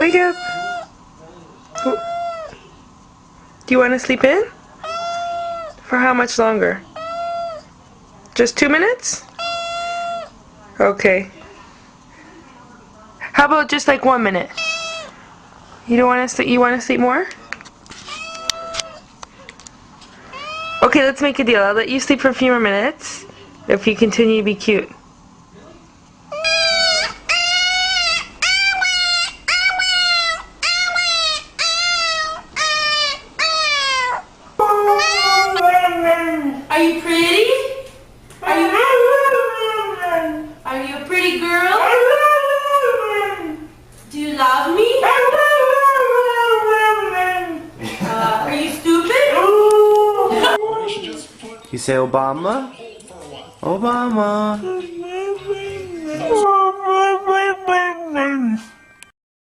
Wake up. Do you want to sleep in? For how much longer? Just 2 minutes? Okay. How about just like 1 minute? You don't want to sleep? You want to sleep more? Okay, let's make a deal. I'll let you sleep for a few more minutes if you continue to be cute. Are you pretty? Are you a pretty girl? Do you love me? Are you stupid? You say Obama? Obama.